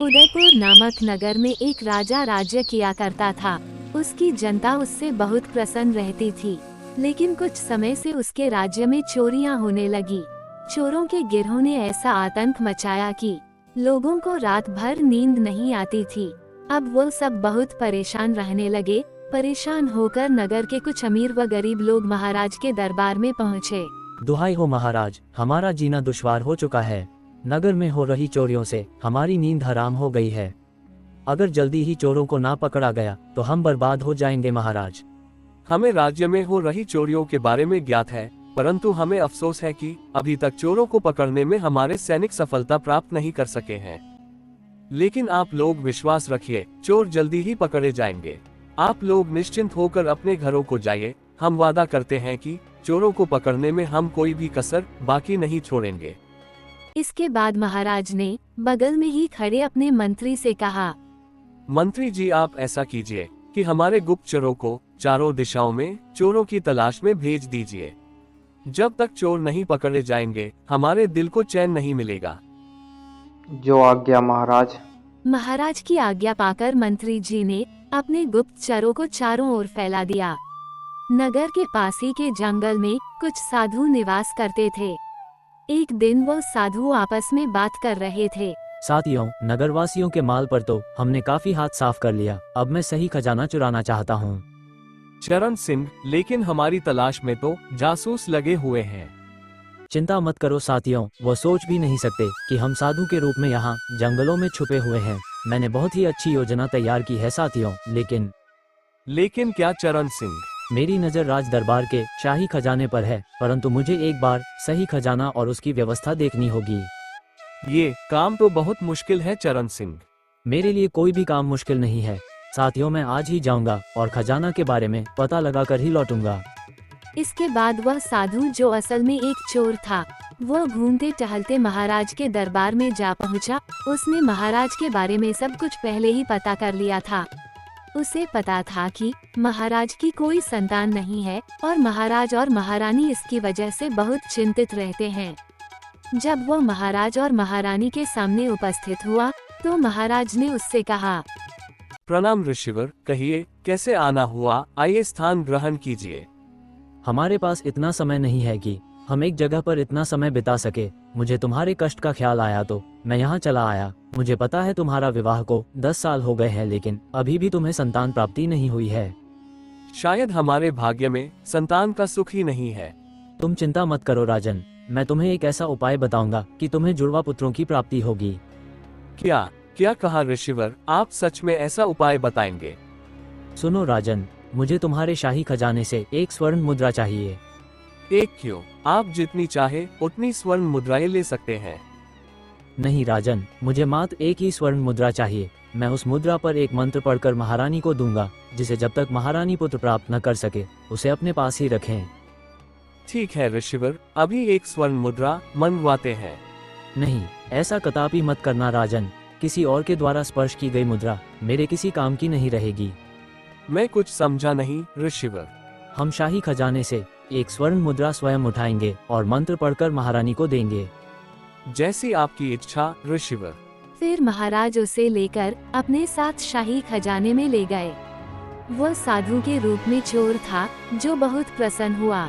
उदयपुर नामक नगर में एक राजा राज्य किया करता था। उसकी जनता उससे बहुत प्रसन्न रहती थी, लेकिन कुछ समय से उसके राज्य में चोरियां होने लगी। चोरों के गिरोह ने ऐसा आतंक मचाया कि लोगों को रात भर नींद नहीं आती थी। अब वो सब बहुत परेशान रहने लगे। परेशान होकर नगर के कुछ अमीर व गरीब लोग महाराज के दरबार में पहुँचे। दुहाई हो महाराज, हमारा जीना दुश्वार हो चुका है। नगर में हो रही चोरियों से हमारी नींद हराम हो गई है। अगर जल्दी ही चोरों को ना पकड़ा गया तो हम बर्बाद हो जाएंगे महाराज। हमें राज्य में हो रही चोरियों के बारे में ज्ञात है, परंतु हमें अफसोस है कि अभी तक चोरों को पकड़ने में हमारे सैनिक सफलता प्राप्त नहीं कर सके हैं। लेकिन आप लोग विश्वास रखिए, चोर जल्दी ही पकड़े जाएंगे। आप लोग निश्चिंत होकर अपने घरों को जाइए। हम वादा करते हैं कि चोरों को पकड़ने में हम कोई भी कसर बाकी नहीं छोड़ेंगे। इसके बाद महाराज ने बगल में ही खड़े अपने मंत्री से कहा, मंत्री जी, आप ऐसा कीजिए कि हमारे गुप्तचरों को चारों दिशाओं में चोरों की तलाश में भेज दीजिए। जब तक चोर नहीं पकड़े जाएंगे हमारे दिल को चैन नहीं मिलेगा। जो आज्ञा महाराज। महाराज की आज्ञा पाकर मंत्री जी ने अपने गुप्तचरों को चारों ओर फैला दिया। नगर के पास ही के जंगल में कुछ साधु निवास करते थे। एक दिन वो साधु आपस में बात कर रहे थे। साथियों, नगरवासियों के माल पर तो हमने काफी हाथ साफ कर लिया। अब मैं सही खजाना चुराना चाहता हूँ। चरण सिंह, लेकिन हमारी तलाश में तो जासूस लगे हुए हैं। चिंता मत करो साथियों, वो सोच भी नहीं सकते कि हम साधु के रूप में यहाँ जंगलों में छुपे हुए हैं। मैंने बहुत ही अच्छी योजना तैयार की है साथियों। लेकिन क्या चरण सिंह? मेरी नजर राज दरबार के शाही खजाने पर है, परंतु मुझे एक बार सही खजाना और उसकी व्यवस्था देखनी होगी। ये काम तो बहुत मुश्किल है चरण सिंह। मेरे लिए कोई भी काम मुश्किल नहीं है साथियों। मैं आज ही जाऊंगा और खजाना के बारे में पता लगाकर ही लौटूंगा। इसके बाद वह साधु, जो असल में एक चोर था, वह घूमते टहलते महाराज के दरबार में जा पहुंचा। उसने महाराज के बारे में सब कुछ पहले ही पता कर लिया था। उसे पता था कि महाराज की कोई संतान नहीं है और महाराज और महारानी इसकी वजह से बहुत चिंतित रहते हैं। जब वह महाराज और महारानी के सामने उपस्थित हुआ तो महाराज ने उससे कहा, प्रणाम ऋषिवर, कहिए कैसे आना हुआ, आइए स्थान ग्रहण कीजिए। हमारे पास इतना समय नहीं है कि हम एक जगह पर इतना समय बिता सके। मुझे तुम्हारे कष्ट का ख्याल आया तो मैं यहाँ चला आया। मुझे पता है तुम्हारा विवाह को 10 साल हो गए हैं, लेकिन अभी भी तुम्हें संतान प्राप्ति नहीं हुई है। शायद हमारे भाग्य में संतान का सुख ही नहीं है। तुम चिंता मत करो राजन, मैं तुम्हें एक ऐसा उपाय बताऊंगा कि तुम्हें जुड़वा पुत्रों की प्राप्ति होगी। क्या क्या कहा ऋषिवर? आप सच में ऐसा उपाय बताएंगे? सुनो राजन, मुझे तुम्हारे शाही खजाने से एक स्वर्ण मुद्रा चाहिए। एक क्यों? आप जितनी चाहे उतनी स्वर्ण मुद्राएं ले सकते हैं। नहीं राजन, मुझे मात्र एक ही स्वर्ण मुद्रा चाहिए। मैं उस मुद्रा पर एक मंत्र पढ़कर महारानी को दूंगा, जिसे जब तक महारानी पुत्र प्राप्त न कर सके उसे अपने पास ही रखें। ठीक है ऋषिवर, अभी एक स्वर्ण मुद्रा मंगवाते हैं। नहीं, ऐसा कदापि मत करना राजन। किसी और के द्वारा स्पर्श की गई मुद्रा मेरे किसी काम की नहीं रहेगी। मैं कुछ समझा नहीं ऋषिवर। हम शाही खजाने से एक स्वर्ण मुद्रा स्वयं उठाएंगे और मंत्र पढ़कर महारानी को देंगे। जैसी आपकी इच्छा ऋषिवर। फिर महाराज उसे लेकर अपने साथ शाही खजाने में ले गए। वह साधु के रूप में चोर था, जो बहुत प्रसन्न हुआ।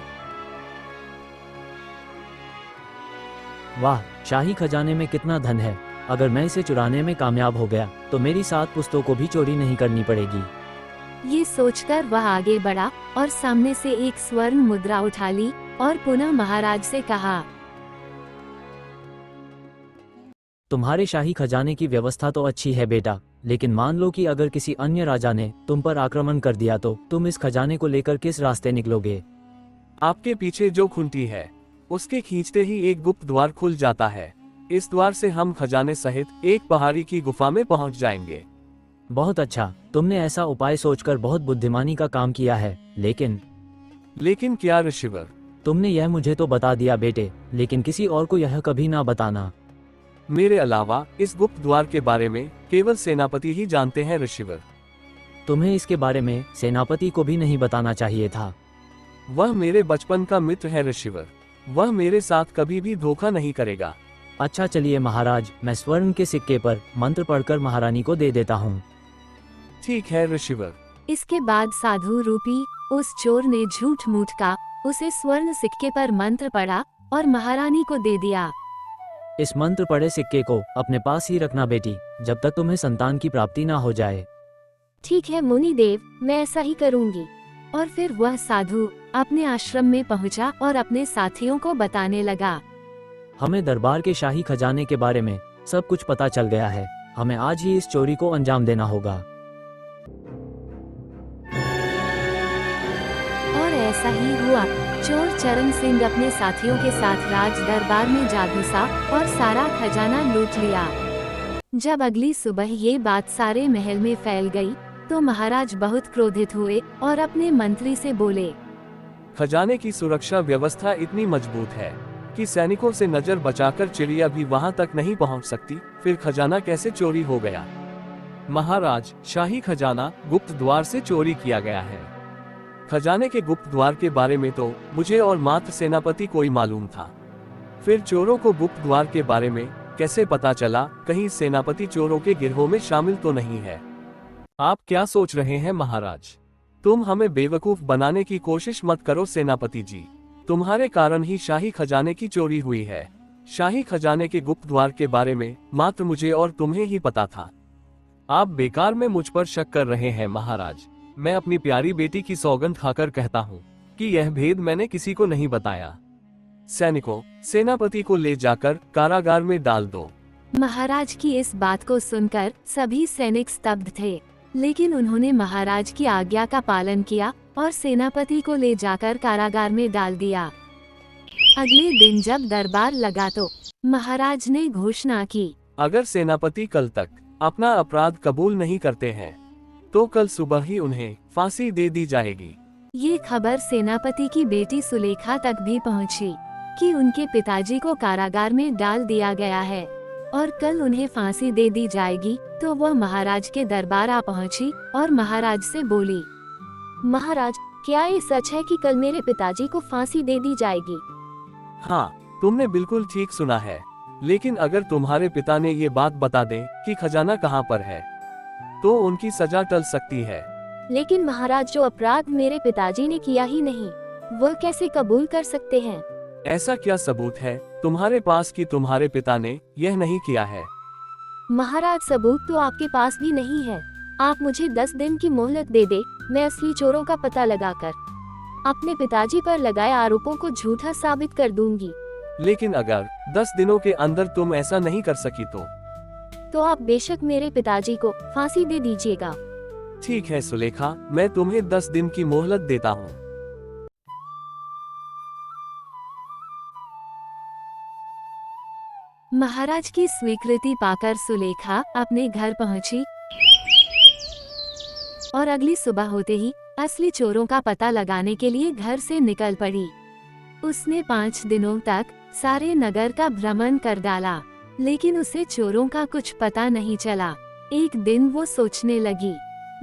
वाह, शाही खजाने में कितना धन है। अगर मैं इसे चुराने में कामयाब हो गया तो मेरी 7 पुश्तों को भी चोरी नहीं करनी पड़ेगी। ये सोचकर वह आगे बढ़ा और सामने से एक स्वर्ण मुद्रा उठा ली और पुनः महाराज से कहा, तुम्हारे शाही खजाने की व्यवस्था तो अच्छी है बेटा, लेकिन मान लो कि अगर किसी अन्य राजा ने तुम पर आक्रमण कर दिया तो तुम इस खजाने को लेकर किस रास्ते निकलोगे? आपके पीछे जो खुंटी है उसके खींचते ही एक गुप्त द्वार खुल जाता है। इस द्वार से हम खजाने सहित एक पहाड़ी की गुफा में पहुंच जाएंगे। बहुत अच्छा, तुमने ऐसा उपाय सोचकर बहुत बुद्धिमानी का काम किया है। लेकिन क्या ऋषिवर? तुमने यह मुझे तो बता दिया बेटे, लेकिन किसी और को यह कभी ना बताना। मेरे अलावा इस गुप्त द्वार के बारे में केवल सेनापति ही जानते हैं ऋषिवर। तुम्हें इसके बारे में सेनापति को भी नहीं बताना चाहिए था। वह मेरे बचपन का मित्र है ऋषिवर। वह मेरे साथ कभी भी धोखा नहीं करेगा। अच्छा चलिए महाराज, मैं स्वर्ण के सिक्के पर मंत्र पढ़कर महारानी को दे देता हूँ। ठीक है ऋषिवर। इसके बाद साधु रूपी उस चोर ने झूठ मूठ का उसे स्वर्ण सिक्के पर मंत्र पढ़ा और महारानी को दे दिया। इस मंत्र पढ़े सिक्के को अपने पास ही रखना बेटी, जब तक तुम्हें संतान की प्राप्ति ना हो जाए। ठीक है मुनि देव, मैं ऐसा ही करूंगी। और फिर वह साधु अपने आश्रम में पहुंचा और अपने साथियों को बताने लगा। हमें दरबार के शाही खजाने के बारे में सब कुछ पता चल गया है। हमें आज ही इस चोरी को अंजाम देना होगा। और ऐसा ही हुआ। चोर चरण सिंह अपने साथियों के साथ राज दरबार में जा घुसा और सारा खजाना लूट लिया। जब अगली सुबह ये बात सारे महल में फैल गई तो महाराज बहुत क्रोधित हुए और अपने मंत्री से बोले, खजाने की सुरक्षा व्यवस्था इतनी मजबूत है कि सैनिकों से नजर बचाकर चिड़िया भी वहां तक नहीं पहुंच सकती, फिर खजाना कैसे चोरी हो गया? महाराज, शाही खजाना गुप्त द्वार से चोरी किया गया है। खजाने के गुप्त द्वार के बारे में तो मुझे और मात्र सेनापति को ही मालूम था। फिर चोरों को गुप्त द्वार के बारे में कैसे पता चला? कहीं सेनापति चोरों के गिरोह में शामिल तो नहीं है? आप क्या सोच रहे हैं महाराज? तुम हमें बेवकूफ बनाने की कोशिश मत करो सेनापति जी। तुम्हारे कारण ही शाही खजाने की चोरी हुई है। शाही खजाने के गुप्त द्वार के बारे में मात्र मुझे और तुम्हें ही पता था। आप बेकार में मुझ पर शक कर रहे हैं महाराज। मैं अपनी प्यारी बेटी की सौगंध खाकर कहता हूँ कि यह भेद मैंने किसी को नहीं बताया। सैनिकों, सेनापति को ले जाकर कारागार में डाल दो। महाराज की इस बात को सुनकर सभी सैनिक स्तब्ध थे, लेकिन उन्होंने महाराज की आज्ञा का पालन किया और सेनापति को ले जाकर कारागार में डाल दिया। अगले दिन जब दरबार लगा तो महाराज ने घोषणा की, अगर सेनापति कल तक अपना अपराध कबूल नहीं करते हैं तो कल सुबह ही उन्हें फांसी दे दी जाएगी। ये खबर सेनापति की बेटी सुलेखा तक भी पहुंची कि उनके पिताजी को कारागार में डाल दिया गया है और कल उन्हें फांसी दे दी जाएगी। तो वह महाराज के दरबार आ पहुंची और महाराज से बोली, महाराज, क्या ये सच है कि कल मेरे पिताजी को फांसी दे दी जाएगी? हाँ, तुमने बिल्कुल ठीक सुना है। लेकिन अगर तुम्हारे पिता ने ये बात बता दें कि खजाना कहाँ पर है तो उनकी सजा टल सकती है। लेकिन महाराज, जो अपराध मेरे पिताजी ने किया ही नहीं, वह कैसे कबूल कर सकते हैं? ऐसा क्या सबूत है तुम्हारे पास कि तुम्हारे पिता ने यह नहीं किया है? महाराज, सबूत तो आपके पास भी नहीं है। आप मुझे 10 दिन की मोहलत दे दे, मैं असली चोरों का पता लगाकर अपने पिताजी पर लगाए आरोपों को झूठा साबित कर दूंगी। लेकिन अगर 10 दिनों के अंदर तुम ऐसा नहीं कर सकी तो आप बेशक मेरे पिताजी को फांसी दे दीजिएगा। ठीक है सुलेखा, मैं तुम्हें 10 दिन की मोहलत देता हूँ। महाराज की स्वीकृति पाकर सुलेखा अपने घर पहुंची और अगली सुबह होते ही असली चोरों का पता लगाने के लिए घर से निकल पड़ी। उसने 5 दिनों तक सारे नगर का भ्रमण कर डाला, लेकिन उसे चोरों का कुछ पता नहीं चला। एक दिन वो सोचने लगी,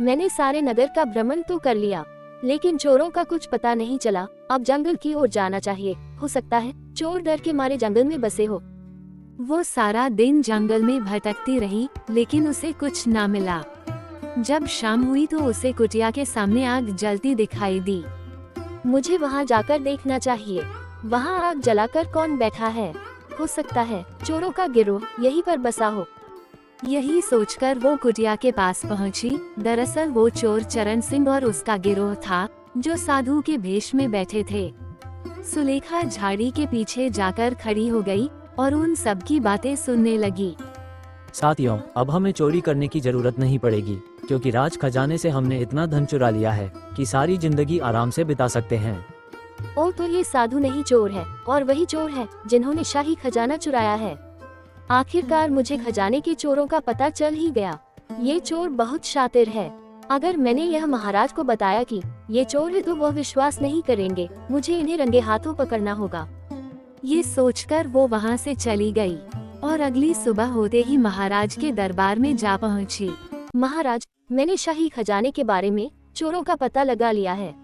मैंने सारे नगर का भ्रमण तो कर लिया, लेकिन चोरों का कुछ पता नहीं चला। अब जंगल की ओर जाना चाहिए, हो सकता है चोर डर के मारे जंगल में बसे हो। वो सारा दिन जंगल में भटकती रही, लेकिन उसे कुछ ना मिला। जब शाम हुई तो उसे कुटिया के सामने आग जलती दिखाई दी। मुझे वहाँ जाकर देखना चाहिए, वहाँ आग जलाकर कौन बैठा है। हो सकता है चोरों का गिरोह यहीं पर बसा हो। यही सोचकर वो कुटिया के पास पहुंची। दरअसल वो चोर चरण सिंह और उसका गिरोह था, जो साधु के भेष में बैठे थे। सुलेखा झाड़ी के पीछे जाकर खड़ी हो गई और उन सब की बातें सुनने लगी। साथियों, अब हमें चोरी करने की जरूरत नहीं पड़ेगी, क्योंकि राज खजाने से हमने इतना धन चुरा लिया है कि सारी जिंदगी आराम से बिता सकते हैं। ओ, तो ये साधु नहीं चोर है, और वही चोर है जिन्होंने शाही खजाना चुराया है। आखिरकार मुझे खजाने के चोरों का पता चल ही गया। ये चोर बहुत शातिर है। अगर मैंने यह महाराज को बताया कि ये चोर है तो वह विश्वास नहीं करेंगे। मुझे इन्हें रंगे हाथों पकड़ना होगा। ये सोचकर वो वहाँ से चली गई और अगली सुबह होते ही महाराज के दरबार में जा पहुँची। महाराज, मैंने शाही खजाने के बारे में चोरों का पता लगा लिया है।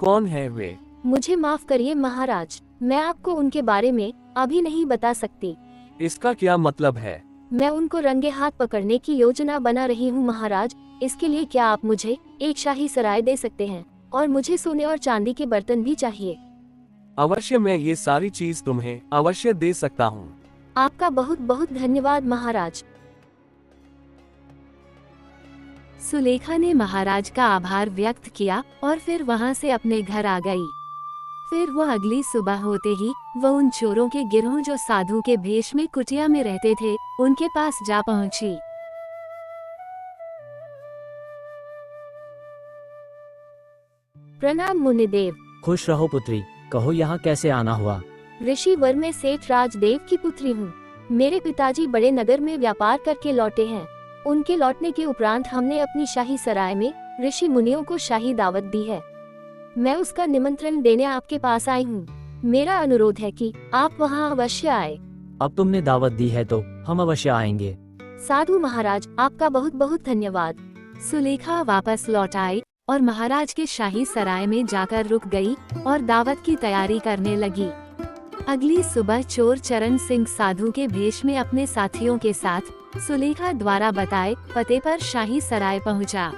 कौन है वे? मुझे माफ करिए महाराज, मैं आपको उनके बारे में अभी नहीं बता सकती। इसका क्या मतलब है? मैं उनको रंगे हाथ पकड़ने की योजना बना रही हूँ महाराज। इसके लिए क्या आप मुझे एक शाही सराय दे सकते हैं? और मुझे सोने और चांदी के बर्तन भी चाहिए। अवश्य, मैं ये सारी चीज तुम्हें अवश्य दे सकता हूँ। आपका बहुत बहुत धन्यवाद महाराज। सुलेखा ने महाराज का आभार व्यक्त किया और फिर वहां से अपने घर आ गई। फिर वह अगली सुबह होते ही वह उन चोरों के गिरोह जो साधु के भेष में कुटिया में रहते थे उनके पास जा पहुंची। प्रणाम मुनिदेव। खुश रहो पुत्री, कहो यहाँ कैसे आना हुआ? ऋषि वर में सेठ राजदेव की पुत्री हूँ। मेरे पिताजी बड़े नगर में व्यापार करके लौटे हैं। उनके लौटने के उपरांत हमने अपनी शाही सराय में ऋषि मुनियों को शाही दावत दी है। मैं उसका निमंत्रण देने आपके पास आई हूँ। मेरा अनुरोध है कि आप वहाँ अवश्य आए। अब तुमने दावत दी है तो हम अवश्य आएंगे। साधु महाराज, आपका बहुत बहुत धन्यवाद। सुलेखा वापस लौट आई और महाराज के शाही सराय में जाकर रुक गई और दावत की तैयारी करने लगी। अगली सुबह चोर चरण सिंह साधु के भेष में अपने साथियों के साथ सुलेखा द्वारा बताए पते पर शाही सराय पहुंचा।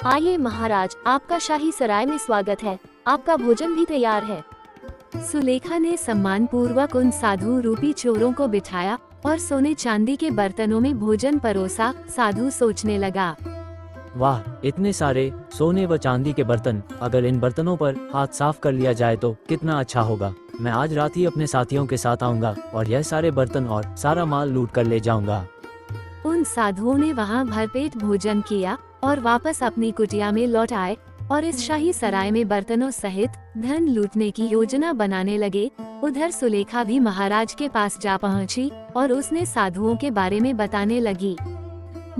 आइए महाराज, आपका शाही सराय में स्वागत है। आपका भोजन भी तैयार है। सुलेखा ने सम्मान पूर्वक उन साधु रूपी चोरों को बिठाया और सोने चांदी के बर्तनों में भोजन परोसा। साधु सोचने लगा, वाह, इतने सारे सोने व चांदी के बर्तन। अगर इन बर्तनों पर हाथ साफ कर लिया जाए तो कितना अच्छा होगा। मैं आज रात ही अपने साथियों के साथ आऊंगा और यह सारे बर्तन और सारा माल लूट कर ले जाऊंगा। उन साधुओं ने वहां भरपेट भोजन किया और वापस अपनी कुटिया में लौट आए और इस शाही सराय में बर्तनों सहित धन लूटने की योजना बनाने लगे। उधर सुलेखा भी महाराज के पास जा पहुंची और उसने साधुओं के बारे में बताने लगी।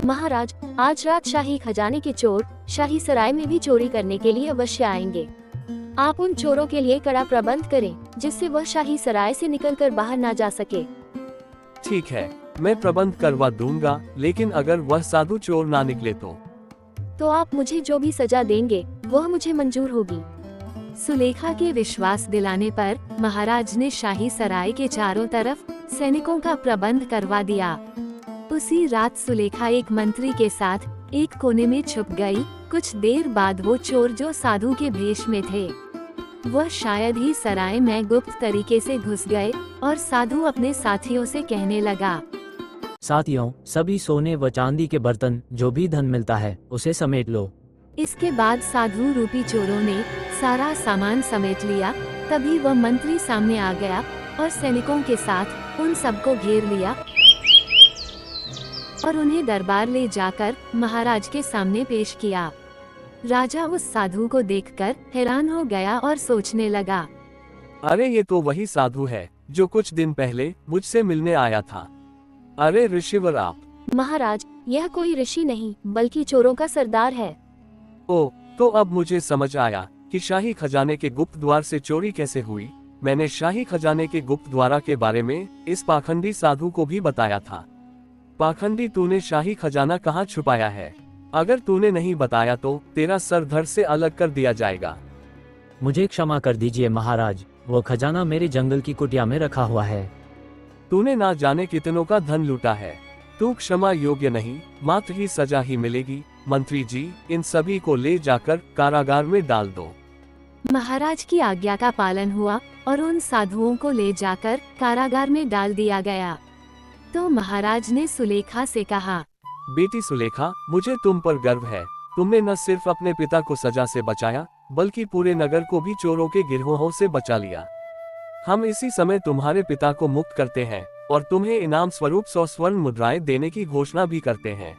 महाराज, आज रात शाही खजाने के चोर शाही सराय में भी चोरी करने के लिए अवश्य आएंगे। आप उन चोरों के लिए कड़ा प्रबंध करें जिससे वह शाही सराय से निकलकर बाहर ना जा सके। ठीक है, मैं प्रबंध करवा दूंगा, लेकिन अगर वह साधु चोर ना निकले तो आप मुझे जो भी सजा देंगे वह मुझे मंजूर होगी। सुलेखा के विश्वास दिलाने पर महाराज ने शाही सराय के चारों तरफ सैनिकों का प्रबंध करवा दिया। उसी रात सुलेखा एक मंत्री के साथ एक कोने में छुप गई। कुछ देर बाद वो चोर जो साधु के भेष में थे वह शायद ही सराय में गुप्त तरीके से घुस गए और साधु अपने साथियों से कहने लगा, साथियों, सभी सोने व चांदी के बर्तन जो भी धन मिलता है उसे समेट लो। इसके बाद साधु रूपी चोरों ने सारा सामान समेट लिया। तभी वह मंत्री सामने आ गया और सैनिकों के साथ उन सबको घेर लिया और उन्हें दरबार ले जाकर महाराज के सामने पेश किया। राजा उस साधु को देखकर हैरान हो गया और सोचने लगा, अरे ये तो वही साधु है जो कुछ दिन पहले मुझसे मिलने आया था। अरे ऋषिवर आप। महाराज, यह कोई ऋषि नहीं बल्कि चोरों का सरदार है। ओ, तो अब मुझे समझ आया कि शाही खजाने के गुप्त द्वार से चोरी कैसे हुई। मैंने शाही खजाने के गुप्त द्वारा के बारे में इस पाखंडी साधु को भी बताया था। पाखंडी, तूने शाही खजाना कहाँ छुपाया है? अगर तूने नहीं बताया तो तेरा सर धड़ से अलग कर दिया जाएगा। मुझे क्षमा कर दीजिए महाराज, वो खजाना मेरे जंगल की कुटिया में रखा हुआ है। तूने ना जाने कितनों का धन लूटा है। तू क्षमा योग्य नहीं, मात्र ही सजा ही मिलेगी। मंत्री जी, इन सभी को ले जाकर कारागार में डाल दो। महाराज की आज्ञा का पालन हुआ और उन साधुओं को ले जाकर कारागार में डाल दिया गया। तो महाराज ने सुलेखा से कहा, बेटी सुलेखा, मुझे तुम पर गर्व है। तुमने न सिर्फ अपने पिता को सजा से बचाया बल्कि पूरे नगर को भी चोरों के गिरोहों से बचा लिया। हम इसी समय तुम्हारे पिता को मुक्त करते हैं और तुम्हें इनाम स्वरूप 100 स्वर्ण मुद्राएं देने की घोषणा भी करते हैं।